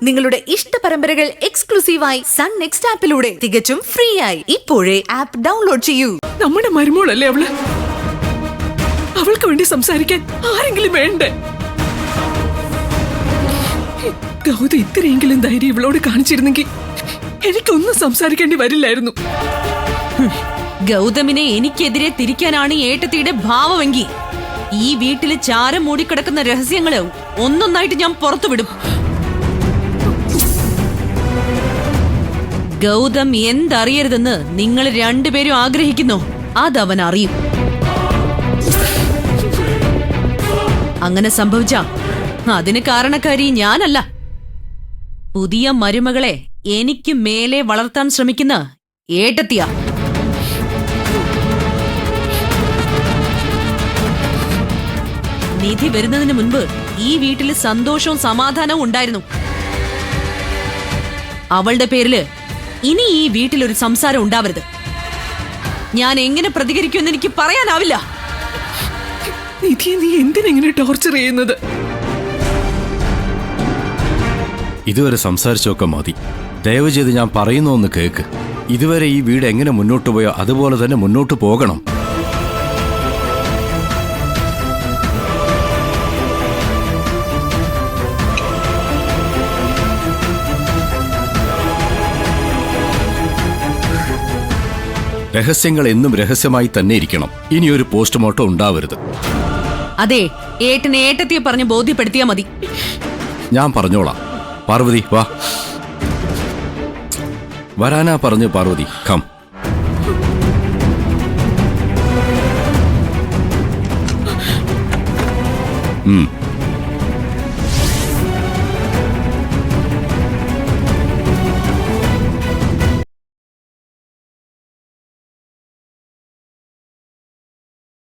നിങ്ങളുടെ ഇഷ്ട പരമ്പരകൾ എക്സ്ക്ലൂസീവായി സൺ നെക്സ്റ്റ് ആപ്പിലൂടെ തികച്ചും ഫ്രീ ആയി ഇപ്പോഴേ ആപ്പ് ഡൗൺലോഡ് ചെയ്യൂ. നമ്മുടെ മരുമോളല്ലേ അവള്? അവൾക്ക് വേണ്ടി സംസാരിക്കാൻ ആരെങ്കിലും വേണ്ടേ? ഗൗതം ഇത്രയെങ്കിലും ധൈര്യം ഇവളോട് കാണിച്ചിരുന്നെങ്കിൽ എനിക്കൊന്നും സംസാരിക്കേണ്ടി വരില്ലായിരുന്നു. ഗൗതമിനെ എനിക്കെതിരെ തിരിക്കാനാണ് ഏട്ടത്തിയുടെ ഭാവമെങ്കിൽ ഈ വീട്ടില് ചാരം മൂടിക്കിടക്കുന്ന രഹസ്യങ്ങള് ഒന്നൊന്നായിട്ട് ഞാൻ പുറത്തുവിടും. ഗൗതം എന്തറിയരുതെന്ന് നിങ്ങൾ രണ്ടുപേരും ആഗ്രഹിക്കുന്നു, അതവൻ അറിയും. അങ്ങനെ സംഭവിച്ച അതിന് കാരണക്കാരി ഞാനല്ല. പുതിയ മരുമകളെ എനിക്ക് മേലെ വളർത്താൻ ശ്രമിക്കുന്ന ഏട്ടത്തിയാ. നിധി വരുന്നതിന് മുൻപ് ഈ വീട്ടിൽ സന്തോഷവും സമാധാനവും ഉണ്ടായിരുന്നു. അവളുടെ പേരില് ഇനി ഈ വീട്ടിലൊരു സംസാരം ഉണ്ടാവരുത്. ഞാൻ എങ്ങനെ പ്രതികരിക്കുമെന്ന് എനിക്ക് പറയാനാവില്ല. നിധിയെ നീ എന്തിനെങ്ങനെ ടോർച്ചർ ചെയ്യുന്നത്? ഇതുവരെ സംസാരിച്ചൊക്കെ മതി. ദയവ് ചെയ്ത് ഞാൻ പറയുന്നു ഒന്ന് കേക്ക്. ഇതുവരെ ഈ വീട് എങ്ങനെ മുന്നോട്ട് പോയോ അതുപോലെ തന്നെ മുന്നോട്ട് പോകണം. രഹസ്യങ്ങൾ എന്നും രഹസ്യമായി തന്നെ ഇരിക്കണം. ഇനിയൊരു പോസ്റ്റ്മോർട്ടം ഉണ്ടാവരുത്. അതെ, ഏട്ടനെ ഏട്ടത്തിയെ പറഞ്ഞ് ബോധ്യപ്പെടുത്തിയാ മതി. ഞാൻ പറഞ്ഞോളാം. പാർവതി വാ. വരാനാ പറഞ്ഞു പാർവതി. കം.